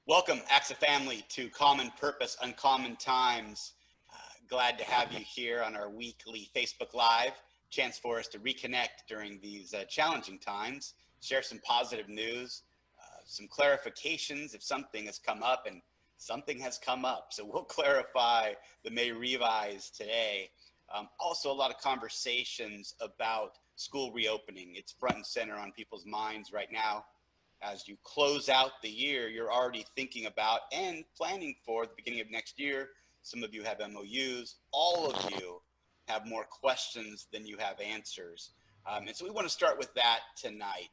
Welcome, ACSA family, to Common Purpose, Uncommon Times. Glad to have you here on our weekly Facebook Live. Chance for us to reconnect during these challenging times, share some positive news, some clarifications if something has come up, and something has come up. So we'll clarify the May revise today. Also, a lot of conversations about school reopening. It's front and center on people's minds right now. As you close out the year, you're already thinking about and planning for the beginning of next year. Some of you have MOUs. All of you have more questions than you have answers. And so we want to start with that tonight.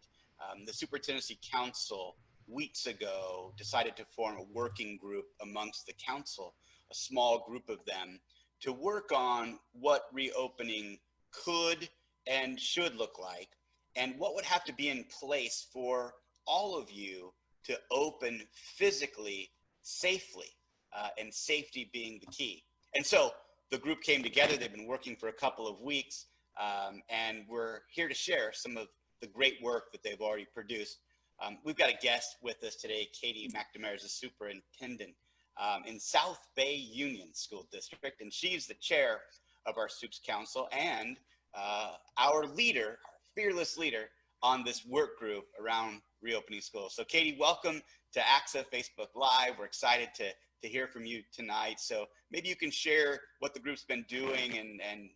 The Superintendency Council weeks ago decided to form a working group amongst the council, a small group of them, to work on what reopening could and should look like, and what would have to be in place for all of you to open physically, safely, and safety being the key. And so the group came together. They've been working for a couple of weeks, and we're here to share some of the great work that they've already produced. We've got a guest with us today. Katie McNamara is a superintendent in South Bay Union School District, and she's the chair of our Supes Council and our leader, our fearless leader on this work group around reopening schools. So Katie, welcome to ACSA Facebook Live. We're excited to hear from you tonight. So maybe you can share what the group's been doing and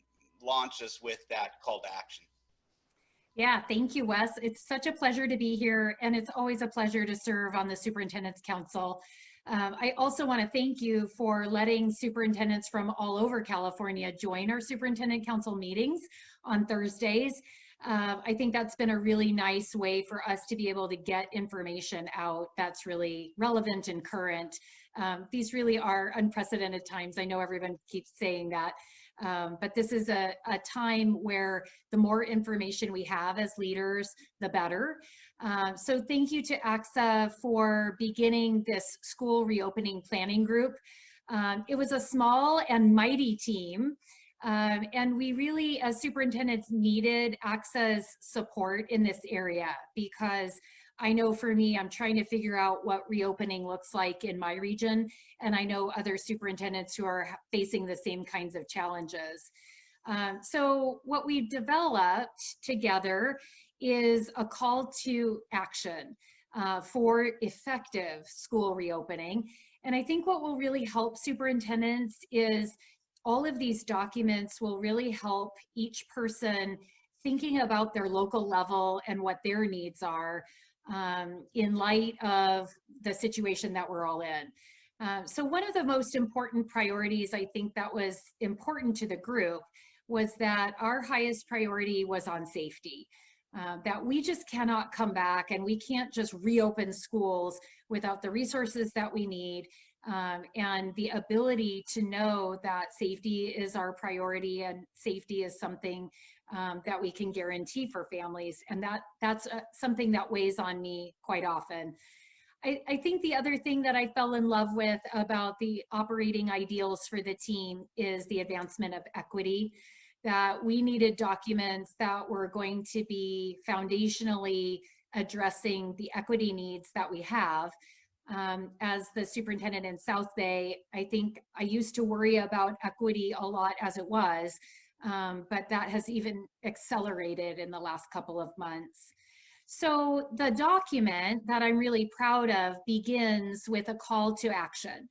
launch us with that call to action. Yeah, thank you, Wes. It's such a pleasure to be here, and it's always a pleasure to serve on the Superintendent's Council. I also want to thank you for letting superintendents from all over California join our Superintendent Council meetings on Thursdays. I think that's been a really nice way for us to be able to get information out that's really relevant and current. These really are unprecedented times. I know everyone keeps saying that, but this is a time where the more information we have as leaders, the better. So thank you to ACSA for beginning this school reopening planning group. It was a small and mighty team. And we really, as superintendents, needed ACSA's support in this area, because I know for me, I'm trying to figure out what reopening looks like in my region, and I know other superintendents who are facing the same kinds of challenges. So what we've developed together is a call to action for effective school reopening. And I think what will really help superintendents is all of these documents will really help each person thinking about their local level and what their needs are in light of the situation that we're all in. So one of the most important priorities I think that was important to the group was that our highest priority was on safety. That we just cannot come back and we can't just reopen schools without the resources that we need. And the ability to know that safety is our priority and safety is something that we can guarantee for families. And that's something that weighs on me quite often. I think the other thing that I fell in love with about the operating ideals for the team is the advancement of equity, that we needed documents that were going to be foundationally addressing the equity needs that we have. As the superintendent in South Bay, I think I used to worry about equity a lot as it was, but that has even accelerated in the last couple of months. So the document that I'm really proud of begins with a call to action.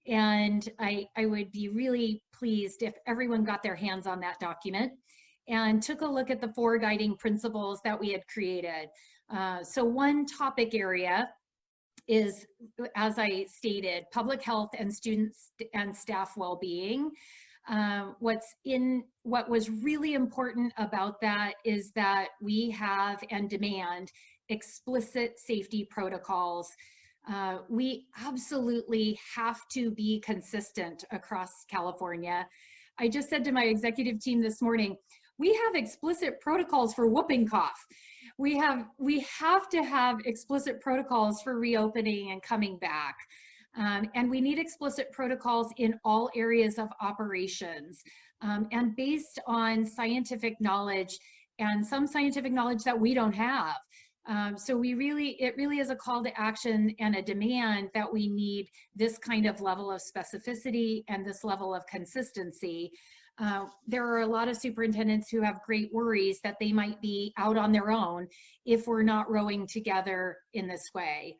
And I would be really pleased if everyone got their hands on that document and took a look at the 4 guiding principles that we had created. So one topic area is, as I stated, public health and students and staff well-being. What was really important about that is that we have and demand explicit safety protocols. We absolutely have to be consistent across California. I just said to my executive team this morning, we have explicit protocols for whooping cough. We have to have explicit protocols for reopening and coming back. And we need explicit protocols in all areas of operations and based on scientific knowledge and some scientific knowledge that we don't have. So it really is a call to action and a demand that we need this kind of level of specificity and this level of consistency. There are a lot of superintendents who have great worries that they might be out on their own if we're not rowing together in this way.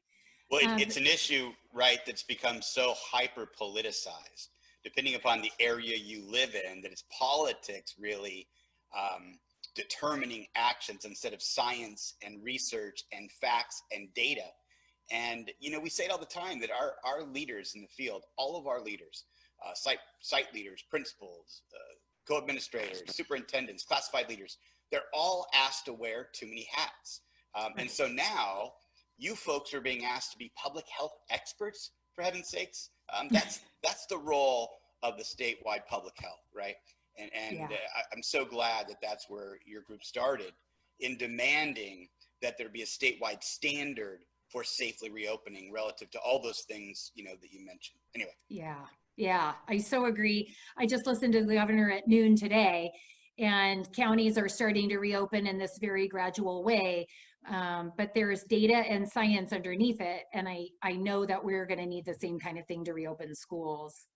Well, it's an issue, right, that's become so hyper politicized, depending upon the area you live in, that it's politics really determining actions instead of science and research and facts and data. And, you know, we say it all the time that our leaders in the field, all of our leaders, site leaders, principals, co-administrators, superintendents, classified leaders, they're all asked to wear too many hats. And so now you folks are being asked to be public health experts, for heaven's sakes. That's the role of the statewide public health, right? And Yeah. I'm so glad that that's where your group started in demanding that there be a statewide standard for safely reopening relative to all those things, you know, that you mentioned. Anyway. Yeah, I so agree. I just listened to the governor at noon today, and counties are starting to reopen in this very gradual way. But there's data and science underneath it. And I know that we're going to need the same kind of thing to reopen schools.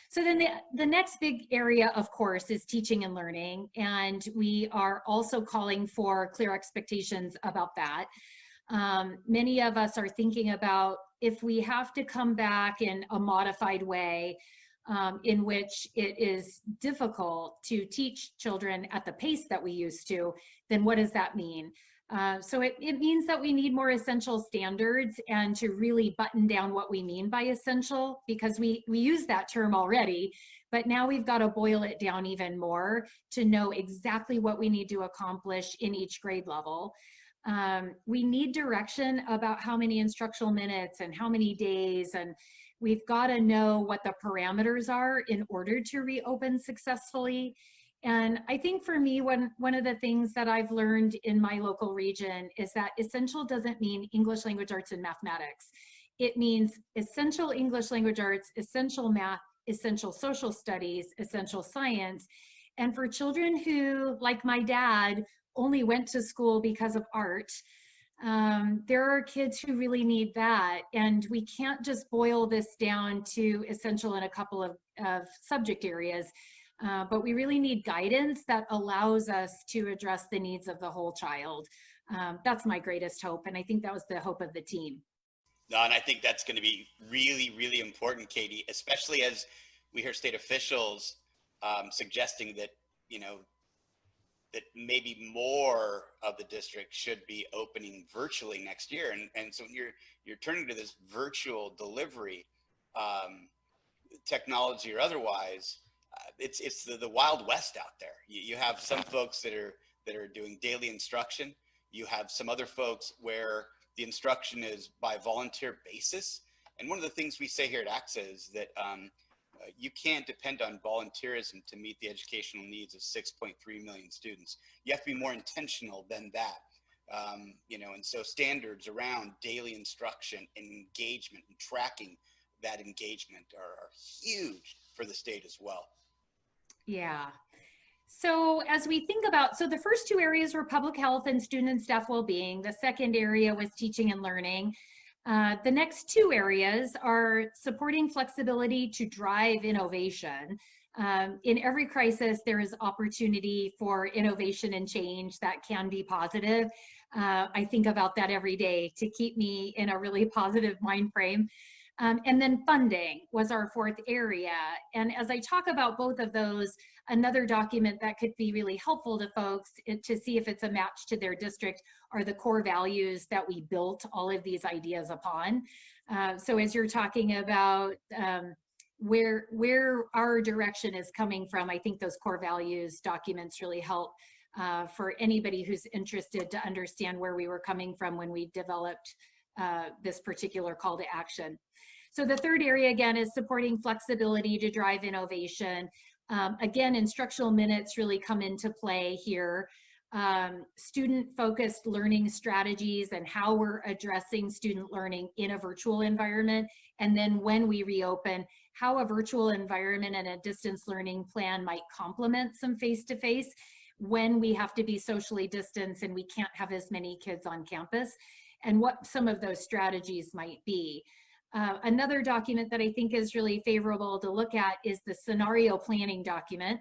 So then the next big area, of course, is teaching and learning. And we are also calling for clear expectations about that. Many of us are thinking about if we have to come back in a modified way in which it is difficult to teach children at the pace that we used to, then what does that mean? So it means that we need more essential standards and to really button down what we mean by essential, because we use that term already, but now we've got to boil it down even more to know exactly what we need to accomplish in each grade level. We need direction about how many instructional minutes and how many days, and we've got to know what the parameters are in order to reopen successfully. And I think for me, one of the things that I've learned in my local region is that essential doesn't mean English language arts and mathematics. It means essential English language arts, essential math, essential social studies, essential science. And for children who, like my dad, only went to school because of art, there are kids who really need that. And we can't just boil this down to essential in a couple of subject areas. But we really need guidance that allows us to address the needs of the whole child. That's my greatest hope. And I think that was the hope of the team. No, and I think that's going to be really, really important, Katie, especially as we hear state officials suggesting that, you know, that maybe more of the district should be opening virtually next year. And so you're turning to this virtual delivery, technology or otherwise, it's the Wild West out there. You have some folks that are doing daily instruction. You have some other folks where the instruction is by volunteer basis. And one of the things we say here at ACSA is that you can't depend on volunteerism to meet the educational needs of 6.3 million students. You have to be more intentional than that. You know, and so standards around daily instruction and engagement and tracking that engagement are huge for the state as well. Yeah. So as we think about, so the first two areas were public health and student and staff well-being. The second area was teaching and learning. The next two areas are supporting flexibility to drive innovation. In every crisis, there is opportunity for innovation and change that can be positive. I think about that every day to keep me in a really positive mind frame. And then funding was our fourth area. And as I talk about both of those, another document that could be really helpful to folks to see if it's a match to their district are the core values that we built all of these ideas upon. So as you're talking about where our direction is coming from, I think those core values documents really help for anybody who's interested to understand where we were coming from when we developed this particular call to action. So the third area, again, is supporting flexibility to drive innovation. Again, instructional minutes really come into play here. Student-focused learning strategies and how we're addressing student learning in a virtual environment. And then when we reopen, how a virtual environment and a distance learning plan might complement some face-to-face. when we have to be socially distanced and we can't have as many kids on campus, and what some of those strategies might be. Another document that I think is really favorable to look at is the scenario planning document.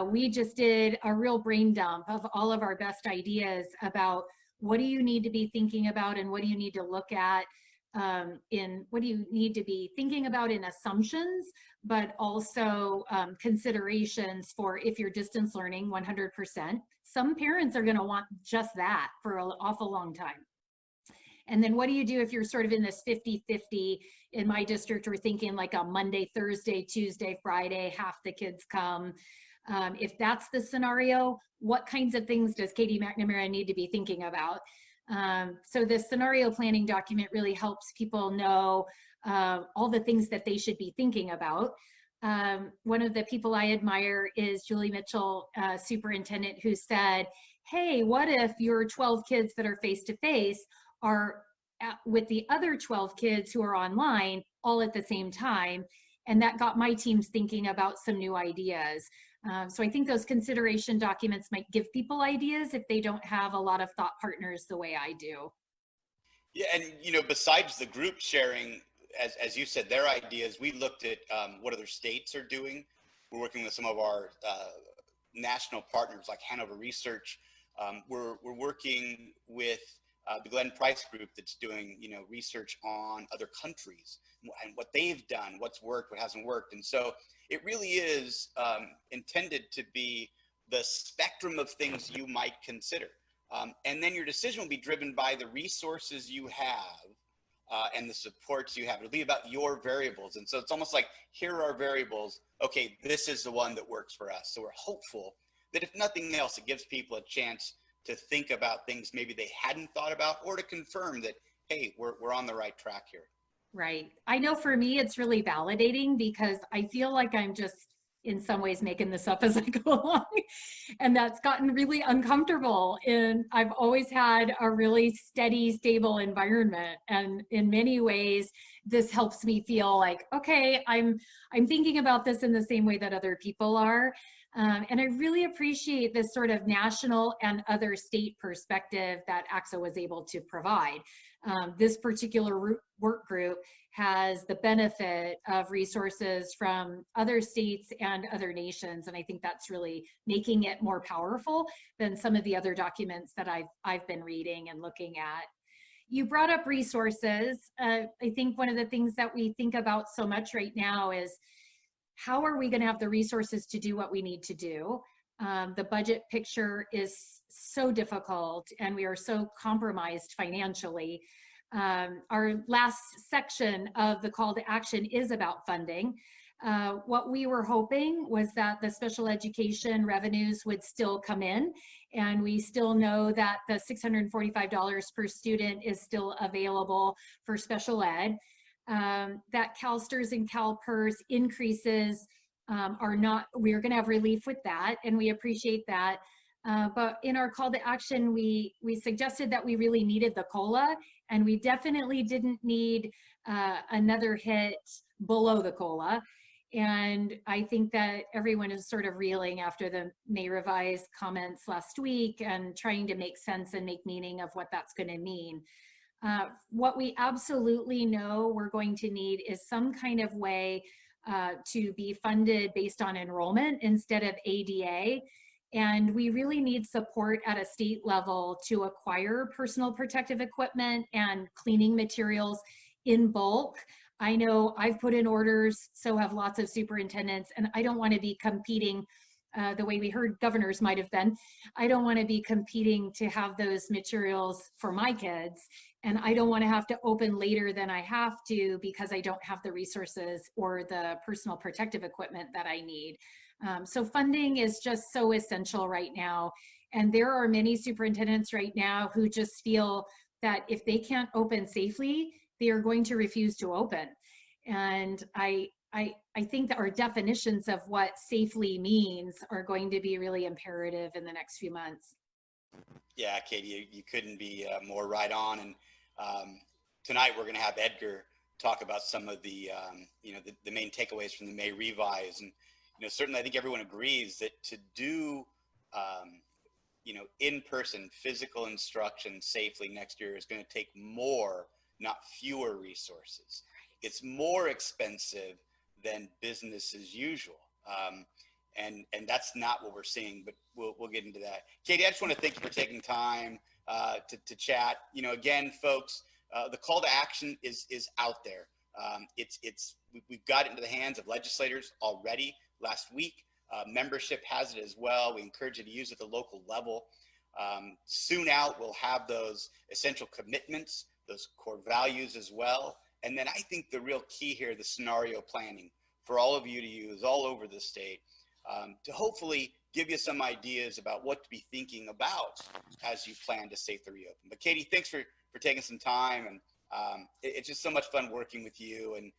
We just did a real brain dump of all of our best ideas about what do you need to be thinking about and what do you need to look at what do you need to be thinking about in assumptions, but also considerations for if you're distance learning 100%. Some parents are going to want just that for an awful long time. And then what do you do if you're sort of in this 50-50? In my district, we're thinking like a Monday, Thursday, Tuesday, Friday, half the kids come. If that's the scenario, what kinds of things does Katie McNamara need to be thinking about? So this scenario planning document really helps people know all the things that they should be thinking about. One of the people I admire is Julie Mitchell, superintendent, who said, hey, what if your 12 kids that are face-to-face are with the other 12 kids who are online all at the same time? And that got my teams thinking about some new ideas. So I think those consideration documents might give people ideas if they don't have a lot of thought partners the way I do. Yeah, and besides the group sharing, as you said, their ideas, we looked at what other states are doing. We're working with some of our national partners like Hanover Research. We're working with the Glenn Price group that's doing research on other countries and what they've done, what's worked, what hasn't worked. And so it really is intended to be the spectrum of things you might consider. And then your decision will be driven by the resources you have and the supports you have. It'll be about your variables. And so it's almost like, here are our variables. Okay, this is the one that works for us. So we're hopeful that if nothing else, it gives people a chance to think about things maybe they hadn't thought about, or to confirm that, hey, we're on the right track here. Right. I know for me, it's really validating because I feel like I'm just in some ways making this up as I go along. And that's gotten really uncomfortable. And I've always had a really steady, stable environment. And in many ways, this helps me feel like, okay, I'm thinking about this in the same way that other people are. And I really appreciate this sort of national and other state perspective that ACSA was able to provide. This particular work group has the benefit of resources from other states and other nations, and I think that's really making it more powerful than some of the other documents that I've been reading and looking at. You brought up resources. I think one of the things that we think about so much right now is, how are we going to have the resources to do what we need to do? The budget picture is so difficult and we are so compromised financially. Our last section of the call to action is about funding. What we were hoping was that the special education revenues would still come in, and we still know that the $645 per student is still available for special ed. That CalSTRS and CalPERS increases are not, we're going to have relief with that, and we appreciate that. But in our call to action, we suggested that we really needed the COLA, and we definitely didn't need another hit below the COLA. And I think that everyone is sort of reeling after the May revised comments last week and trying to make sense and make meaning of what that's going to mean. What we absolutely know we're going to need is some kind of way to be funded based on enrollment instead of ADA. And we really need support at a state level to acquire personal protective equipment and cleaning materials in bulk. I know I've put in orders, so have lots of superintendents, and I don't want to be competing the way we heard governors might have been. I don't want to be competing to have those materials for my kids, and I don't want to have to open later than I have to because I don't have the resources or the personal protective equipment that I need. So funding is just so essential right now. And there are many superintendents right now who just feel that if they can't open safely, they are going to refuse to open. And I think that our definitions of what safely means are going to be really imperative in the next few months. Yeah, Katie, you couldn't be more right on. And tonight we're going to have Edgar talk about some of the, the main takeaways from the May revise. And certainly I think everyone agrees that to do in-person physical instruction safely next year is going to take more, not fewer resources. It's more expensive than business as usual. And that's not what we're seeing, but we'll get into that. Katie, I just want to thank you for taking time to chat. Again, folks, the call to action is out there. We've got it into the hands of legislators already last week. Membership has it as well. We encourage you to use it at the local level. Soon out, we'll have those essential commitments, those core values as well. And then I think the real key here, the scenario planning for all of you to use all over the state to hopefully give you some ideas about what to be thinking about as you plan to safely reopen. But Katie, thanks for taking some time. And it's just so much fun working with you. And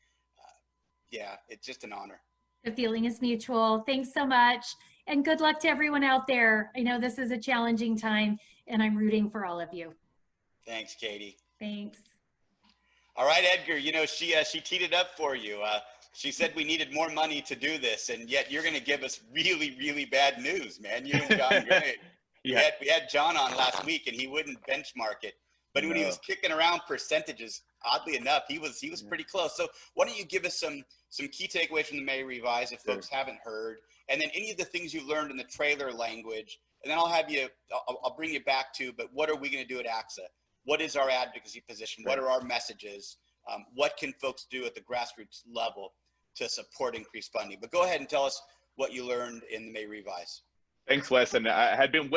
yeah, it's just an honor. The feeling is mutual. Thanks so much. And good luck to everyone out there. I know this is a challenging time, and I'm rooting for all of you. Thanks, Katie. Thanks. All right, Edgar, she teed it up for you. She said we needed more money to do this, and yet you're going to give us really, really bad news, man. You and John Gray. Yeah. We had John on last week, and he wouldn't benchmark it. But when he was kicking around percentages, oddly enough, he was pretty close. So why don't you give us some key takeaways from the May revise if folks haven't heard, and then any of the things you learned in the trailer language, and then I'll bring you back to, but what are we going to do at ACSA? What is our advocacy position? What are our messages? What can folks do at the grassroots level to support increased funding? But go ahead and tell us what you learned in the May revise. Thanks, Wes. And I had been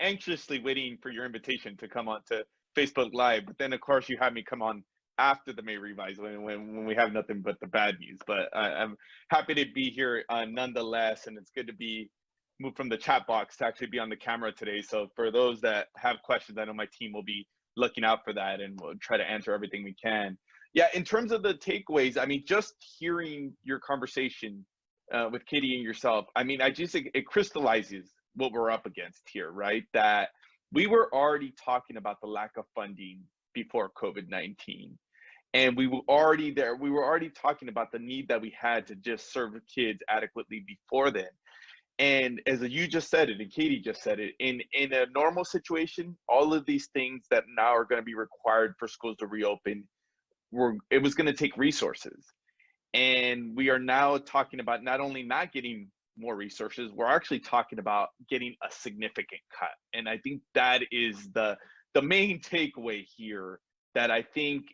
anxiously waiting for your invitation to come on to Facebook Live, but then of course you had me come on after the May revise when we have nothing but the bad news. But I'm happy to be here nonetheless, and it's good to be moved from the chat box to actually be on the camera today. So for those that have questions, I know my team will be looking out for that, and we'll try to answer everything we can. Yeah, in terms of the takeaways, I mean, just hearing your conversation with Katie and yourself, I mean, it crystallizes what we're up against here, right? That we were already talking about the lack of funding before COVID-19. And we were already there. We were already talking about the need that we had to just serve kids adequately before then. And as you just said it, and Katie just said it, in a normal situation, all of these things that now are going to be required for schools to reopen, it was going to take resources. And we are now talking about not only not getting more resources, we're actually talking about getting a significant cut. And I think that is the main takeaway here, that I think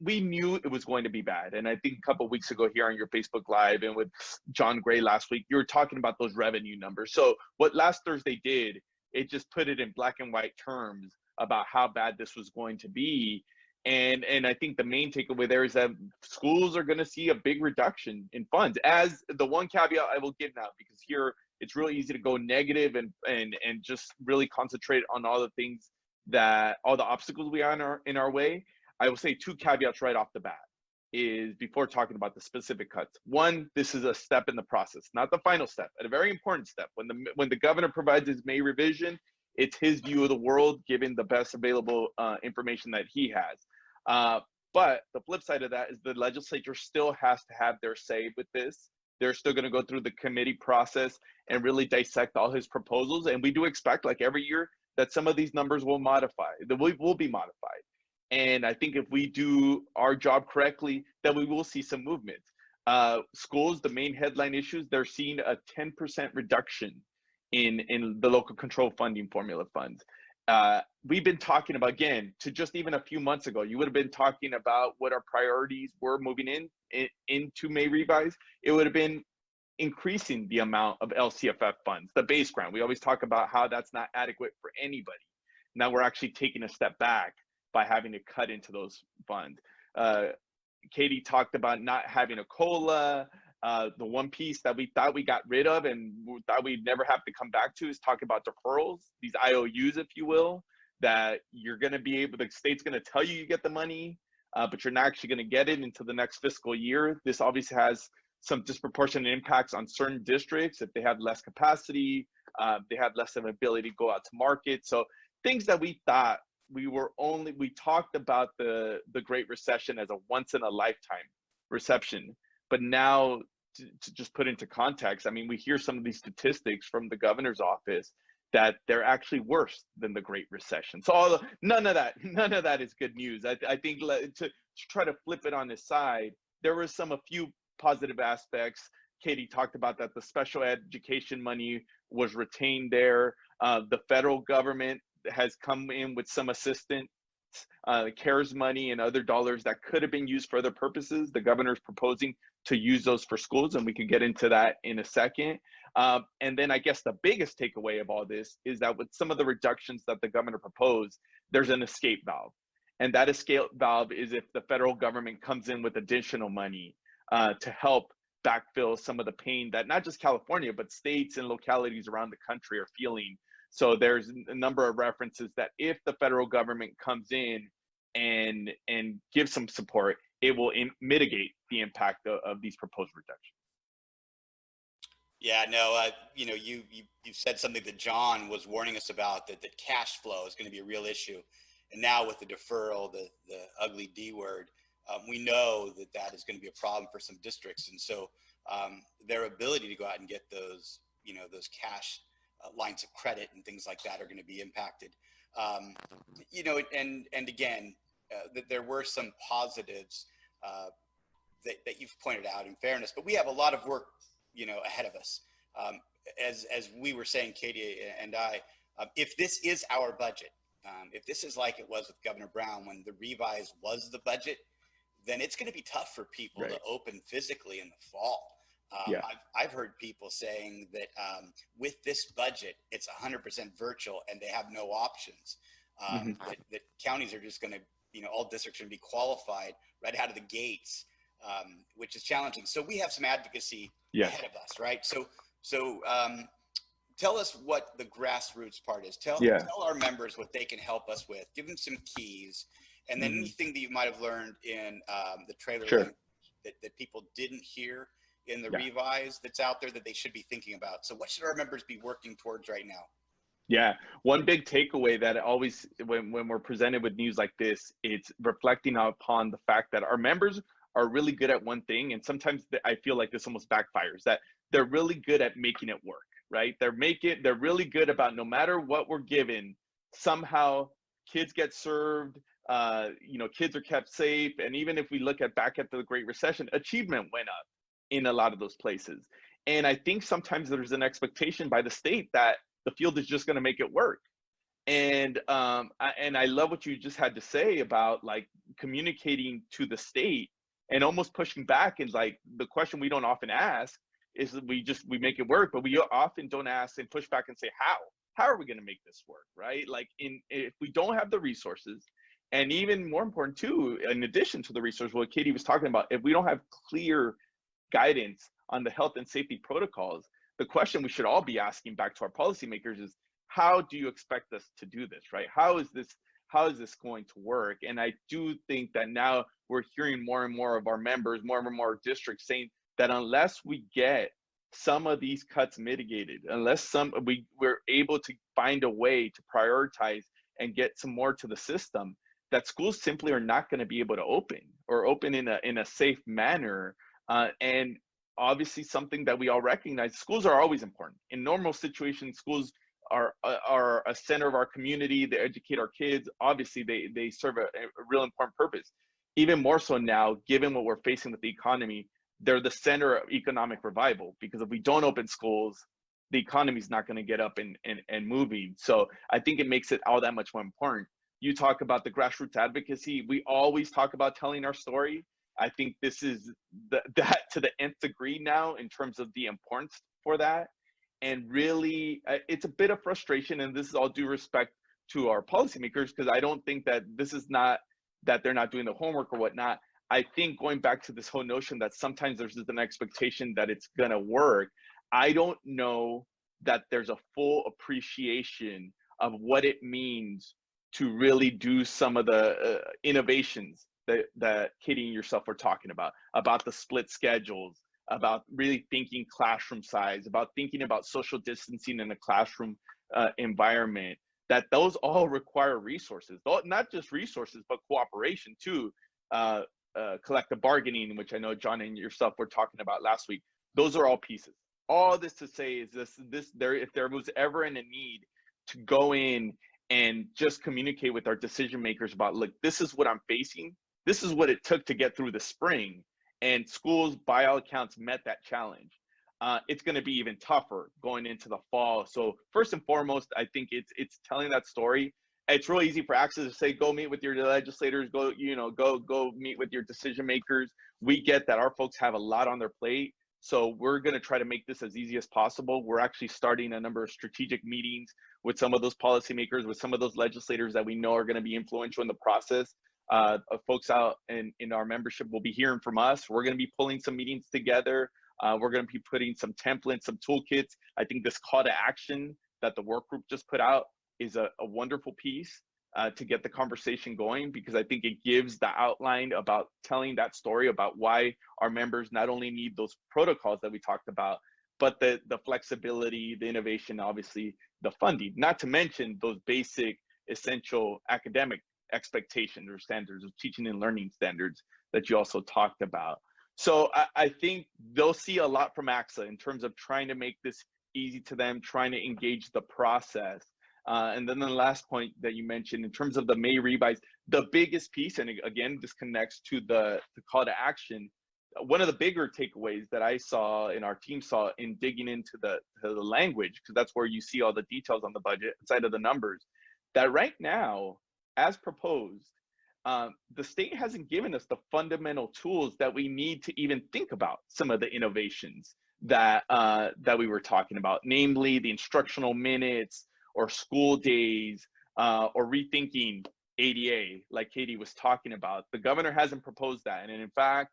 we knew it was going to be bad. And I think a couple of weeks ago here on your Facebook Live and with John Gray last week, you were talking about those revenue numbers. So what last Thursday did, it just put it in black and white terms about how bad this was going to be. And I think the main takeaway there is that schools are going to see a big reduction in funds. As the one caveat I will give now, because here it's really easy to go negative and just really concentrate on all the things that all the obstacles we are in our way. I will say two caveats right off the bat is before talking about the specific cuts. One, this is a step in the process, not the final step, but a very important step. When the governor provides his May revision, it's his view of the world, given the best available information that he has. But the flip side of that is the legislature still has to have their say with this. They're still going to go through the committee process and really dissect all his proposals. And we do expect, like every year, that some of these numbers will be modified. And I think if we do our job correctly, then we will see some movement. Schools, the main headline issues, they're seeing a 10% reduction in the local control funding formula funds. We've been talking about, again, to just even a few months ago, you would have been talking about what our priorities were moving into May revise. It would have been increasing the amount of LCFF funds, the base grant. We always talk about how that's not adequate for anybody. Now we're actually taking a step back by having to cut into those funds. Katie talked about not having a COLA. The one piece that we thought we got rid of and we thought we'd never have to come back to is talking about deferrals, these IOUs, if you will, that you're going to be able, the state's going to tell you get the money, but you're not actually going to get it until the next fiscal year. This obviously has some disproportionate impacts on certain districts if they have less capacity, they have less of an ability to go out to market. So things that we thought we talked about the Great Recession as a once in a lifetime recession, but now to just put into context, I mean, we hear some of these statistics from the governor's office that they're actually worse than the Great Recession. So none of that is good news. I think to try to flip it on its side, there were a few positive aspects. Katie talked about that the special education money was retained there. The federal government has come in with some assistance, CARES money and other dollars that could have been used for other purposes. The governor's proposing to use those for schools, and we can get into that in a second. And then I guess the biggest takeaway of all this is that with some of the reductions that the governor proposed, there's an escape valve. And that escape valve is if the federal government comes in with additional money to help backfill some of the pain that not just California, but states and localities around the country are feeling. So there's a number of references that if the federal government comes in and gives some support, it will mitigate the impact of these proposed reductions. Yeah, no, you said something that John was warning us about, that cash flow is going to be a real issue. And now with the deferral, the ugly D word, we know that is going to be a problem for some districts. And so their ability to go out and get those cash lines of credit and things like that are going to be impacted. And again, that there were some positives that you've pointed out, in fairness, but we have a lot of work, ahead of us. As we were saying, Katie and I, if this is our budget, if this is like it was with Governor Brown when the revise was the budget, then it's going to be tough for people to open physically in the fall. I've heard people saying that with this budget, it's 100% virtual and they have no options. That counties are just going to, all districts are going to be qualified right out of the gates, which is challenging. So we have some advocacy ahead of us, right? So tell us what the grassroots part is. Tell our members what they can help us with. Give them some keys, and then anything that you might have learned in the trailer language that people didn't hear in the revise that's out there that they should be thinking about. So what should our members be working towards right now? Yeah, one big takeaway that always, when we're presented with news like this, it's reflecting upon the fact that our members are really good at one thing, and sometimes I feel like this almost backfires, that they're really good at making it work, right? They're really good about, no matter what we're given, somehow kids get served, kids are kept safe. And even if we look back at the Great Recession, achievement went up in a lot of those places. And I think sometimes there's an expectation by the state that the field is just going to make it work. And I love what you just had to say about like communicating to the state and almost pushing back. And like the question we don't often ask is that we make it work, but we often don't ask and push back and say, how are we going to make this work, right? Like if we don't have the resources, and even more important too, in addition to the resources, what Katie was talking about, if we don't have clear guidance on the health and safety protocols, the question we should all be asking back to our policymakers is, how do you expect us to do this, right? How is this going to work? And I do think that now we're hearing more and more of our members, more and more districts saying that unless we get some of these cuts mitigated, unless we're able to find a way to prioritize and get some more to the system, that schools simply are not going to be able to open in a safe manner. And obviously something that we all recognize, schools are always important. In normal situations, schools are a center of our community. They educate our kids. Obviously, they serve a real important purpose. Even more so now, given what we're facing with the economy, they're the center of economic revival, because if we don't open schools, the economy is not going to get up and moving. So I think it makes it all that much more important. You talk about the grassroots advocacy. We always talk about telling our story. I think this is that to the nth degree now in terms of the importance for that. And really, it's a bit of frustration, and this is all due respect to our policymakers, because I don't think that this is not that they're not doing the homework or whatnot. I think going back to this whole notion that sometimes there's just an expectation that it's going to work, I don't know that there's a full appreciation of what it means to really do some of the innovations that Katie and yourself were talking about the split schedules, about really thinking classroom size, about thinking about social distancing in a classroom environment, that those all require resources, not just resources, but cooperation too. Collective bargaining, which I know John and yourself were talking about last week, Those are all pieces. All this to say is if there was ever in a need to go in and just communicate with our decision makers about, look, this is what I'm facing. This is what it took to get through the spring. And schools, by all accounts, met that challenge. It's going to be even tougher going into the fall. So first and foremost, I think it's telling that story. It's really easy for ACSA to say, go meet with your legislators, go meet with your decision makers. We get that our folks have a lot on their plate. So we're going to try to make this as easy as possible. We're actually starting a number of strategic meetings with some of those policymakers, with some of those legislators that we know are going to be influential in the process. Folks out in our membership will be hearing from us. We're going to be pulling some meetings together. We're going to be putting some templates, some toolkits. I think this call to action that the work group just put out is a wonderful piece to get the conversation going, because I think it gives the outline about telling that story about why our members not only need those protocols that we talked about, but the flexibility, the innovation, obviously the funding, not to mention those basic essential academic expectations or standards of teaching and learning standards that you also talked about. So I think they'll see a lot from ACSA in terms of trying to make this easy to them, trying to engage the process. And then the last point that you mentioned in terms of the May revise, the biggest piece, and again, this connects to the call to action. One of the bigger takeaways that I saw and our team saw in digging into the language, because that's where you see all the details on the budget inside of the numbers, that right now, as proposed, the state hasn't given us the fundamental tools that we need to even think about some of the innovations that we were talking about, namely the instructional minutes or school days or rethinking ADA, like Katie was talking about. The governor hasn't proposed that. And in fact,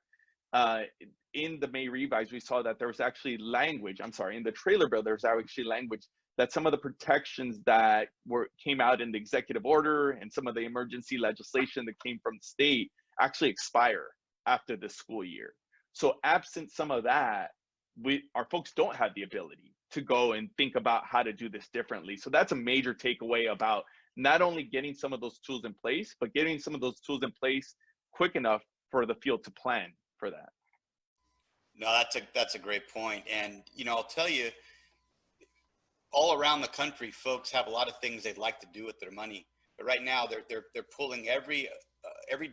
in the May revise, we saw that there was actually language, in the trailer bill, there's actually language that some of the protections that came out in the executive order and some of the emergency legislation that came from the state actually expire after this school year. So absent some of that, our folks don't have the ability to go and think about how to do this differently. So that's a major takeaway about not only getting some of those tools in place, but getting some of those tools in place quick enough for the field to plan for that. No, that's a great point. And, I'll tell you, all around the country, folks have a lot of things they'd like to do with their money, but right now they're pulling every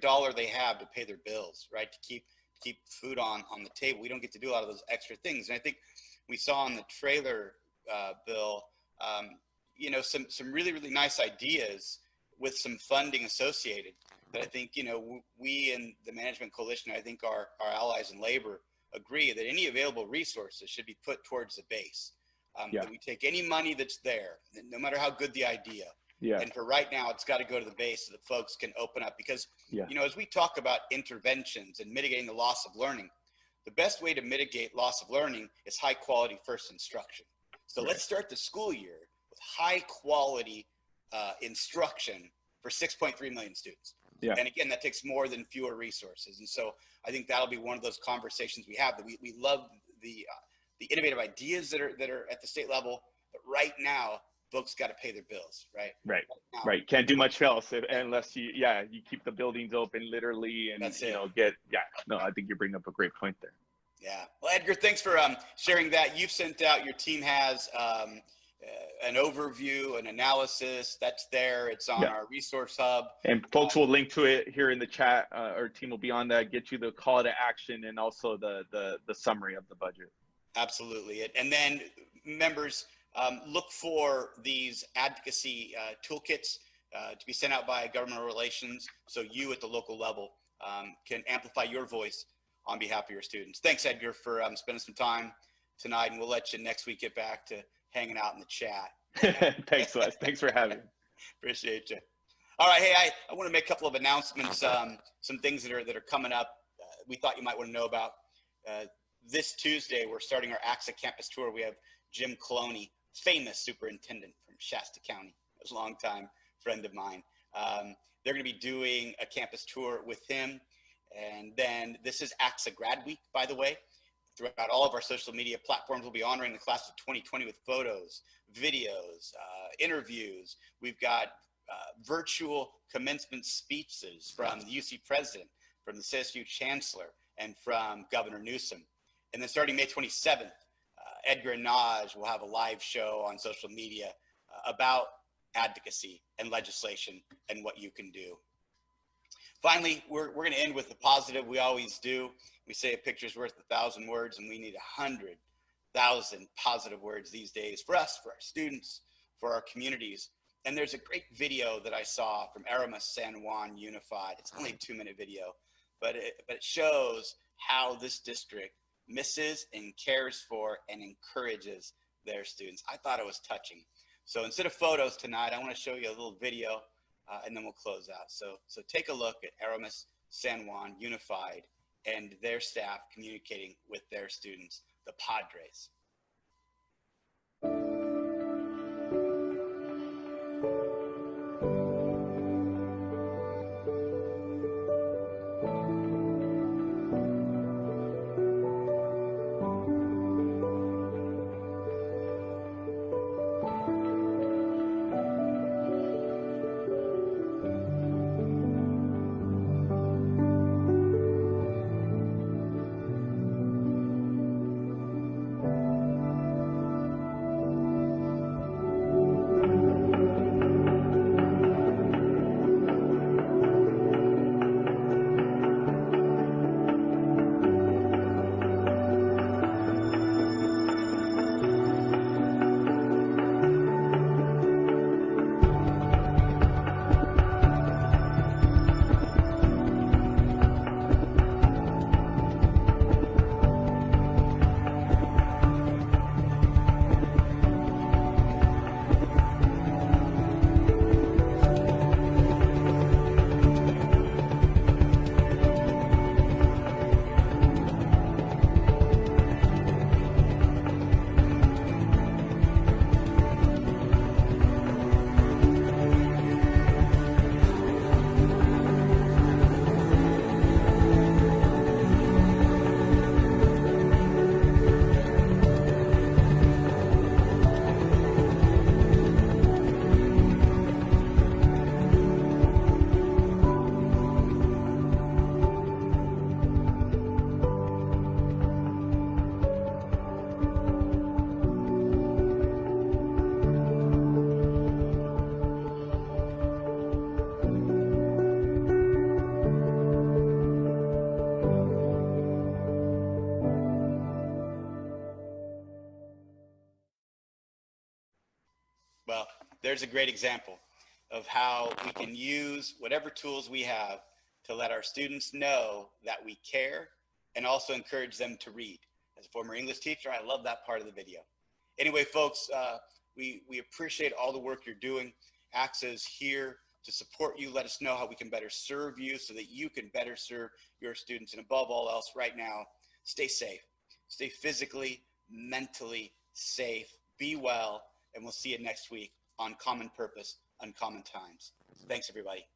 dollar they have to pay their bills, right? To keep food on the table. We don't get to do a lot of those extra things. And I think we saw in the trailer bill, some really, really nice ideas with some funding associated that I think, we in the management coalition, I think our allies in labor agree that any available resources should be put towards the base. That we take any money that's there, no matter how good the idea. Yeah. And for right now, it's got to go to the base so that folks can open up. Because, as we talk about interventions and mitigating the loss of learning, the best way to mitigate loss of learning is high quality first instruction. So let's start the school year with high quality instruction for 6.3 million students. Yeah. And again, that takes more than fewer resources. And so I think that'll be one of those conversations we have, that we love the innovative ideas that are at the state level, but right now folks got to pay their bills, right? Right. Can't do much else unless you keep the buildings open literally, and I think you're bringing up a great point there. Yeah. Well, Edgar, thanks for sharing that. You've sent out, your team has an overview, an analysis that's there. It's on our resource hub. And folks will link to it here in the chat. Our team will be on that, get you the call to action and also the summary of the budget. Absolutely. And then members, look for these advocacy toolkits to be sent out by governmental relations, so you at the local level can amplify your voice on behalf of your students. Thanks, Edgar, for spending some time tonight, and we'll let you next week get back to hanging out in the chat. Thanks, Wes. Thanks for having me. Appreciate you. All right. Hey, I want to make a couple of announcements, some things that are coming up we thought you might want to know about. This Tuesday, we're starting our ACSA campus tour. We have Jim Coloni, famous superintendent from Shasta County, a longtime friend of mine. They're going to be doing a campus tour with him. And then this is ACSA Grad Week, by the way. Throughout all of our social media platforms, we'll be honoring the class of 2020 with photos, videos, interviews. We've got virtual commencement speeches from the UC president, from the CSU chancellor, and from Governor Newsom. And then starting May 27th, Edgar and Naj will have a live show on social media about advocacy and legislation and what you can do. Finally, we're going to end with the positive. We always do. We say a picture's worth 1,000 words, and we need 100,000 positive words these days for us, for our students, for our communities. And there's a great video that I saw from Aramis San Juan Unified. It's only a 2-minute video, but it shows how this district misses and cares for and encourages their students. I thought it was touching. So instead of photos tonight, I want to show you a little video, and then we'll close out. So take a look at Aramis San Juan Unified and their staff communicating with their students, the Padres. Well, there's a great example of how we can use whatever tools we have to let our students know that we care and also encourage them to read. As a former English teacher, I love that part of the video. Anyway, folks, we appreciate all the work you're doing. ACSA is here to support you. Let us know how we can better serve you so that you can better serve your students. And above all else, right now, stay safe. Stay physically, mentally safe. Be well. And we'll see you next week on Common Purpose, Uncommon Times. Thanks, everybody.